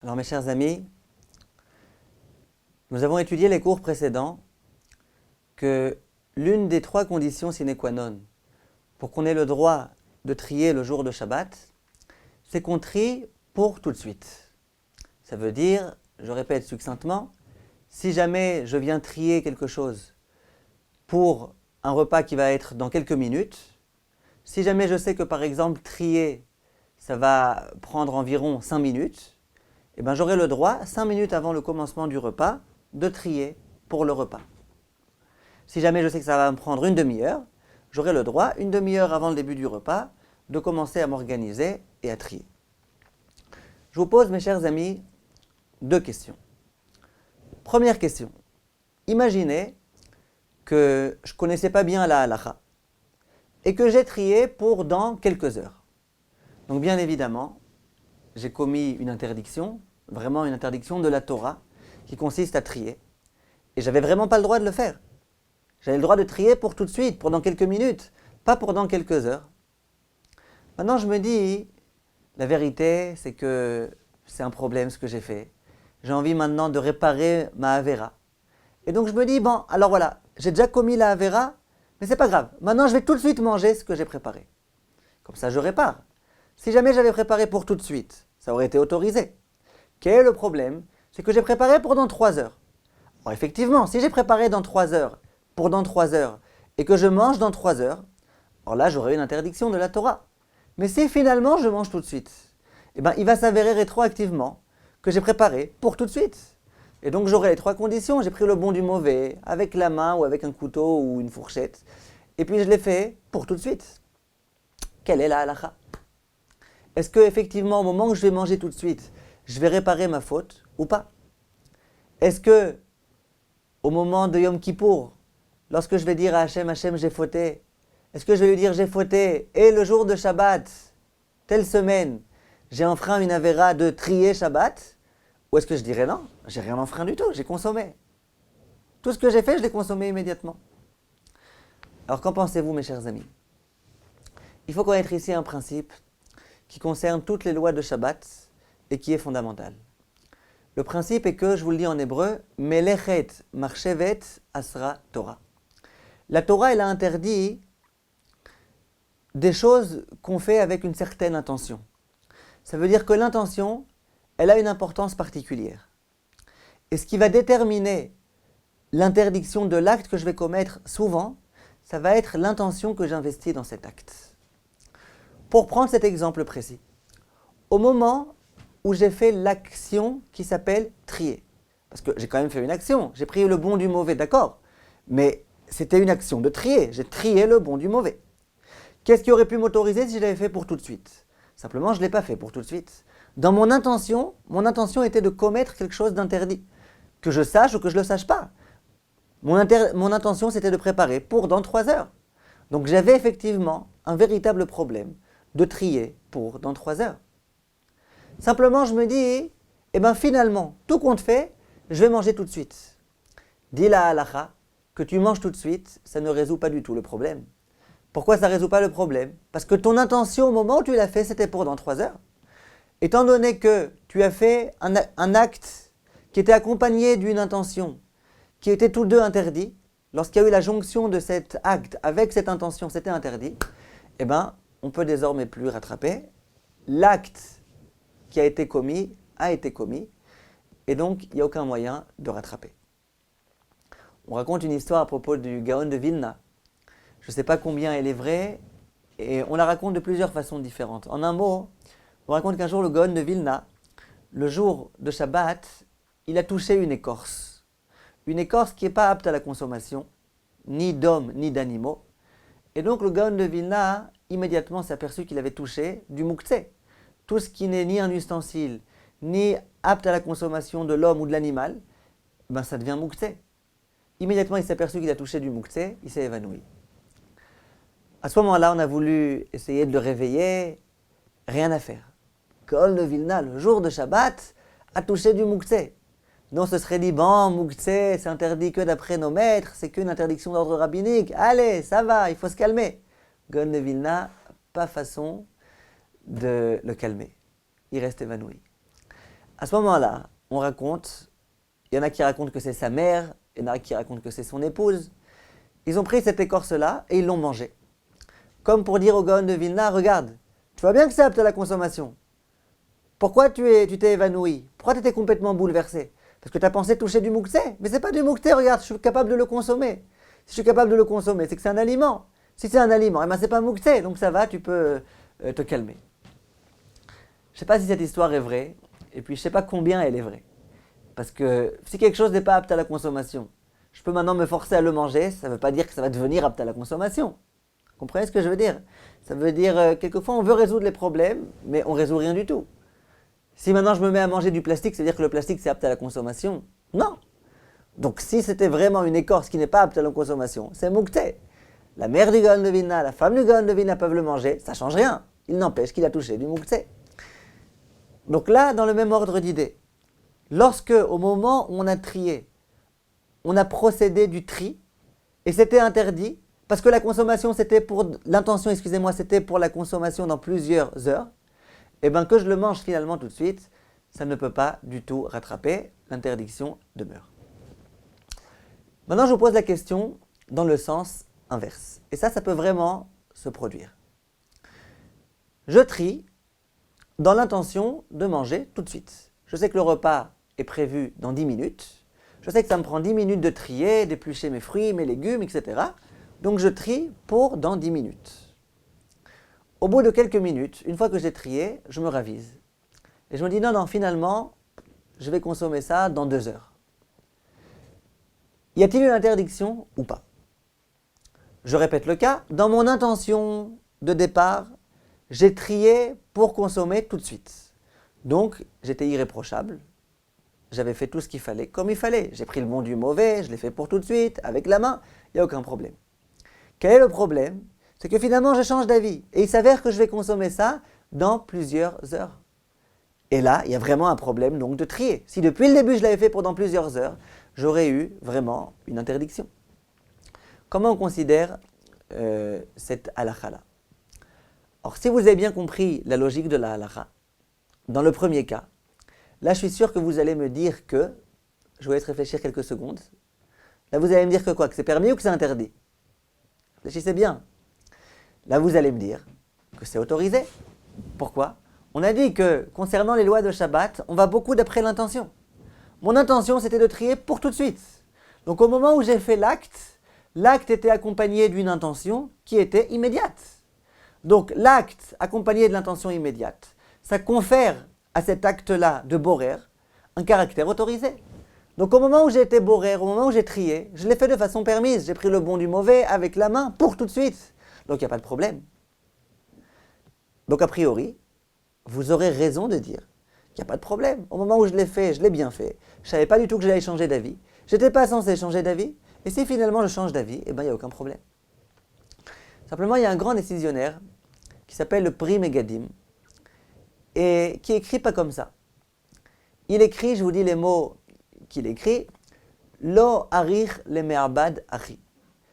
Alors mes chers amis, nous avons étudié les cours précédents que l'une des trois conditions sine qua non pour qu'on ait le droit de trier le jour de Shabbat, c'est qu'on trie pour tout de suite. Ça veut dire, je répète succinctement, si jamais je viens trier quelque chose pour un repas qui va être dans quelques minutes, si jamais je sais que par exemple trier, ça va prendre environ 5 minutes, eh ben, j'aurai le droit, 5 minutes avant le commencement du repas, de trier pour le repas. Si jamais je sais que ça va me prendre une demi-heure, j'aurai le droit, une demi-heure avant le début du repas, de commencer à m'organiser et à trier. Je vous pose, mes chers amis, deux questions. Première question. Imaginez que je ne connaissais pas bien la halakha et que j'ai trié pour dans quelques heures. Donc bien évidemment, j'ai commis une interdiction, vraiment une interdiction de la Torah, qui consiste à trier. Et j'avais vraiment pas le droit de le faire. J'avais le droit de trier pour tout de suite, pour dans quelques minutes, pas pour dans quelques heures. Maintenant je me dis, la vérité c'est que c'est un problème ce que j'ai fait. J'ai envie maintenant de réparer ma Avera. Et donc je me dis, bon, alors voilà, j'ai déjà commis la Avera, mais c'est pas grave. Maintenant je vais tout de suite manger ce que j'ai préparé. Comme ça je répare. Si jamais j'avais préparé pour tout de suite, ça aurait été autorisé. Quel est le problème? C'est que j'ai préparé pour dans 3 heures. Alors effectivement, si j'ai préparé dans 3 heures, pour dans 3 heures, et que je mange dans 3 heures, alors là j'aurai une interdiction de la Torah. Mais si finalement je mange tout de suite, eh ben, il va s'avérer rétroactivement que j'ai préparé pour tout de suite. Et donc j'aurai les trois conditions, j'ai pris le bon du mauvais, avec la main ou avec un couteau ou une fourchette, et puis je l'ai fait pour tout de suite. Quelle est la halakha? Est-ce que effectivement au moment où je vais manger tout de suite, je vais réparer ma faute ou pas? Est-ce que au moment de Yom Kippour, lorsque je vais dire à Hachem, Hachem j'ai fauté, est-ce que je vais lui dire j'ai fauté et le jour de Shabbat, telle semaine, j'ai enfreint une avéra de trier Shabbat? Ou est-ce que je dirais non, j'ai rien enfreint du tout, j'ai consommé. Tout ce que j'ai fait, je l'ai consommé immédiatement. Alors qu'en pensez-vous mes chers amis? Il faut connaître ici un principe qui concerne toutes les lois de Shabbat et qui est fondamental. Le principe est que, je vous le dis en hébreu, Melechet marchevet asra Torah. La Torah, elle a interdit des choses qu'on fait avec une certaine intention. Ça veut dire que l'intention, elle a une importance particulière. Et ce qui va déterminer l'interdiction de l'acte que je vais commettre souvent, ça va être l'intention que j'investis dans cet acte. Pour prendre cet exemple précis, au moment où j'ai fait l'action qui s'appelle trier, parce que j'ai quand même fait une action, j'ai pris le bon du mauvais, d'accord, mais c'était une action de trier, j'ai trié le bon du mauvais. Qu'est-ce qui aurait pu m'autoriser si je l'avais fait pour tout de suite? Simplement, je ne l'ai pas fait pour tout de suite. Dans mon intention était de commettre quelque chose d'interdit, que je sache ou que je ne le sache pas. Mon intention, c'était de préparer pour dans 3 heures. Donc j'avais effectivement un véritable problème de trier pour dans 3 heures. Simplement, je me dis, eh bien finalement, tout compte fait, je vais manger tout de suite. Dis la halakha, que tu manges tout de suite, ça ne résout pas du tout le problème. Pourquoi ça ne résout pas le problème? Parce que ton intention au moment où tu l'as fait, c'était pour dans 3 heures. Étant donné que tu as fait un acte qui était accompagné d'une intention, qui étaient tous deux interdits, lorsqu'il y a eu la jonction de cet acte avec cette intention, c'était interdit, eh bien, on peut désormais plus rattraper. L'acte qui a été commis, et donc il n'y a aucun moyen de rattraper. On raconte une histoire à propos du Gaon de Vilna. Je ne sais pas combien elle est vraie, et on la raconte de plusieurs façons différentes. En un mot, on raconte qu'un jour le Gaon de Vilna, le jour de Shabbat, il a touché une écorce. Une écorce qui n'est pas apte à la consommation, ni d'hommes ni d'animaux. Et donc le Gaon de Vilna, immédiatement s'est aperçu qu'il avait touché du mouktsé. Tout ce qui n'est ni un ustensile, ni apte à la consommation de l'homme ou de l'animal, ben ça devient mouktsé. Immédiatement il s'est aperçu qu'il a touché du mouktsé, il s'est évanoui. À ce moment-là, on a voulu essayer de le réveiller, rien à faire. Gaon de Vilna, le jour de Shabbat, a touché du mouktsé. Non, ce serait dit, bon, mouktsé, c'est interdit que d'après nos maîtres, c'est qu'une interdiction d'ordre rabbinique. Allez, ça va, il faut se calmer. Gaon de Vilna, pas façon de le calmer. Il reste évanoui. À ce moment-là, on raconte, il y en a qui racontent que c'est sa mère, il y en a qui racontent que c'est son épouse. Ils ont pris cette écorce-là et ils l'ont mangée. Comme pour dire au Gaon de Vilna, regarde, tu vois bien que c'est apte à la consommation. Pourquoi tu t'es évanoui? Pourquoi tu étais complètement bouleversé? Parce que tu as pensé toucher du mouktsé. Mais c'est pas du mouktsé, regarde, je suis capable de le consommer. Si je suis capable de le consommer, c'est que c'est un aliment. Si c'est un aliment, eh ben c'est pas mouktsé, donc ça va, tu peux te calmer. Je ne sais pas si cette histoire est vraie, et puis je ne sais pas combien elle est vraie. Parce que si quelque chose n'est pas apte à la consommation, je peux maintenant me forcer à le manger, ça ne veut pas dire que ça va devenir apte à la consommation. Vous comprenez ce que je veux dire? Ça veut dire, quelquefois on veut résoudre les problèmes, mais on ne résout rien du tout. Si maintenant je me mets à manger du plastique, ça veut dire que le plastique c'est apte à la consommation? Non. Donc si c'était vraiment une écorce qui n'est pas apte à la consommation, c'est moukté. La mère du Gaon de Vilna, la femme du Gaon de Vilna peuvent le manger, ça ne change rien. Il n'empêche qu'il a touché du moukté. Donc là, dans le même ordre d'idée, lorsque au moment où on a trié, on a procédé du tri, et c'était interdit, parce que la consommation c'était pour, l'intention, excusez-moi, c'était pour la consommation dans plusieurs heures, et bien que je le mange finalement tout de suite, ça ne peut pas du tout rattraper, l'interdiction demeure. Maintenant je vous pose la question dans le sens inverse, et ça peut vraiment se produire. Je trie dans l'intention de manger tout de suite. Je sais que le repas est prévu dans 10 minutes, je sais que ça me prend 10 minutes de trier, d'éplucher mes fruits, mes légumes, etc. Donc je trie pour dans 10 minutes. Au bout de quelques minutes, une fois que j'ai trié, je me ravise. Et je me dis non, finalement, je vais consommer ça dans 2 heures. Y a-t-il une interdiction ou pas? Je répète le cas, dans mon intention de départ, j'ai trié pour consommer tout de suite. Donc, j'étais irréprochable. J'avais fait tout ce qu'il fallait comme il fallait. J'ai pris le bon du mauvais, je l'ai fait pour tout de suite, avec la main, il n'y a aucun problème. Quel est le problème? C'est que finalement, je change d'avis. Et il s'avère que je vais consommer ça dans plusieurs heures. Et là, il y a vraiment un problème donc de trier. Si depuis le début, je l'avais fait pendant plusieurs heures, j'aurais eu vraiment une interdiction. Comment on considère cette halakha-là? Alors, si vous avez bien compris la logique de la halakha, dans le premier cas, là, je suis sûr que vous allez me dire que, je vous laisse réfléchir quelques secondes, là, vous allez me dire que quoi? Que c'est permis ou que c'est interdit? Réfléchissez bien. Là, vous allez me dire que c'est autorisé. Pourquoi? On a dit que, concernant les lois de Shabbat, on va beaucoup d'après l'intention. Mon intention, c'était de trier pour tout de suite. Donc, au moment où j'ai fait l'acte, l'acte était accompagné d'une intention qui était immédiate. Donc, l'acte accompagné de l'intention immédiate, ça confère à cet acte-là de borer un caractère autorisé. Donc, au moment où j'ai été borer, au moment où j'ai trié, je l'ai fait de façon permise. J'ai pris le bon du mauvais avec la main pour tout de suite. Donc, il n'y a pas de problème. Donc, a priori, vous aurez raison de dire qu'il n'y a pas de problème. Au moment où je l'ai fait, je l'ai bien fait. Je ne savais pas du tout que j'allais changer d'avis. Je n'étais pas censé changer d'avis. Et si finalement je change d'avis, eh bien, il n'y a aucun problème. Simplement, il y a un grand décisionnaire qui s'appelle le Pri Megadim et qui écrit pas comme ça. Il écrit, je vous dis les mots qu'il écrit, Lo arich le me'abad achi.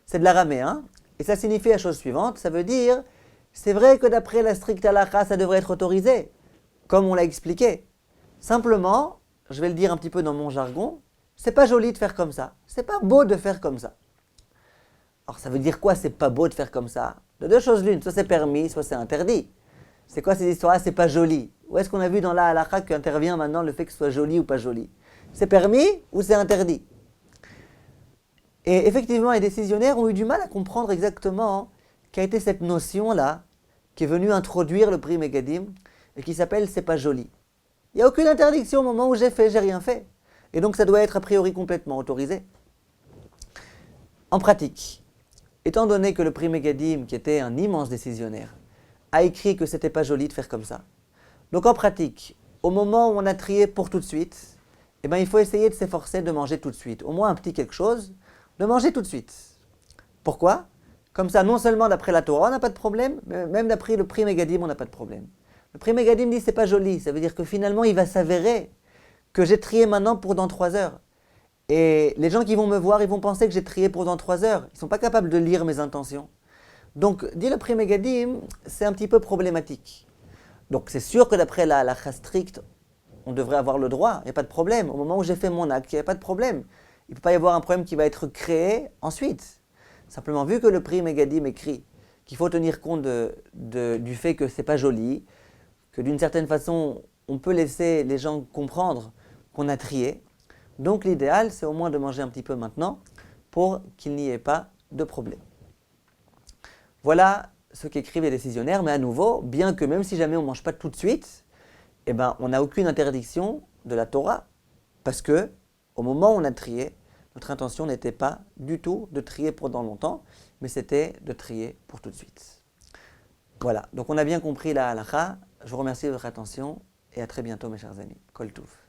C'est de l'araméen, et ça signifie la chose suivante, ça veut dire, c'est vrai que d'après la stricte halakha, ça devrait être autorisé, comme on l'a expliqué. Simplement, je vais le dire un petit peu dans mon jargon, c'est pas joli de faire comme ça, c'est pas beau de faire comme ça. Alors ça veut dire quoi, c'est pas beau de faire comme ça? De deux choses l'une, soit c'est permis, soit c'est interdit. C'est quoi ces histoires-là, c'est pas joli? Où est-ce qu'on a vu dans la halakha qu'intervient maintenant le fait que ce soit joli ou pas joli? C'est permis ou c'est interdit? Et effectivement, les décisionnaires ont eu du mal à comprendre exactement quelle était cette notion-là qui est venue introduire le Pri Megadim et qui s'appelle « c'est pas joli ». Il n'y a aucune interdiction au moment où j'ai rien fait. Et donc ça doit être a priori complètement autorisé. En pratique, étant donné que le Pri Megadim, qui était un immense décisionnaire, a écrit que c'était pas joli de faire comme ça. Donc en pratique, au moment où on a trié pour tout de suite, eh ben, il faut essayer de s'efforcer de manger tout de suite. Au moins un petit quelque chose, de manger tout de suite. Pourquoi? Comme ça, non seulement d'après la Torah, on n'a pas de problème, mais même d'après le Pri Megadim, on n'a pas de problème. Le Pri Megadim dit c'est pas joli, ça veut dire que finalement il va s'avérer que j'ai trié maintenant pour dans 3 heures. Et les gens qui vont me voir, ils vont penser que j'ai trié pour dans 3 heures. Ils ne sont pas capables de lire mes intentions. Donc, dit le Pri Megadim, c'est un petit peu problématique. Donc, c'est sûr que d'après la halakha stricte, on devrait avoir le droit, il n'y a pas de problème. Au moment où j'ai fait mon acte, il n'y a pas de problème. Il ne peut pas y avoir un problème qui va être créé ensuite. Simplement, vu que le Pri Megadim écrit qu'il faut tenir compte du fait que ce n'est pas joli, que d'une certaine façon, on peut laisser les gens comprendre qu'on a trié. Donc l'idéal, c'est au moins de manger un petit peu maintenant pour qu'il n'y ait pas de problème. Voilà ce qu'écrivent les décisionnaires, mais à nouveau, bien que même si jamais on ne mange pas tout de suite, eh ben, on n'a aucune interdiction de la Torah, parce que au moment où on a trié, notre intention n'était pas du tout de trier pendant longtemps, mais c'était de trier pour tout de suite. Voilà, donc on a bien compris la halakha. Je vous remercie de votre attention et à très bientôt mes chers amis. Kol Tuv.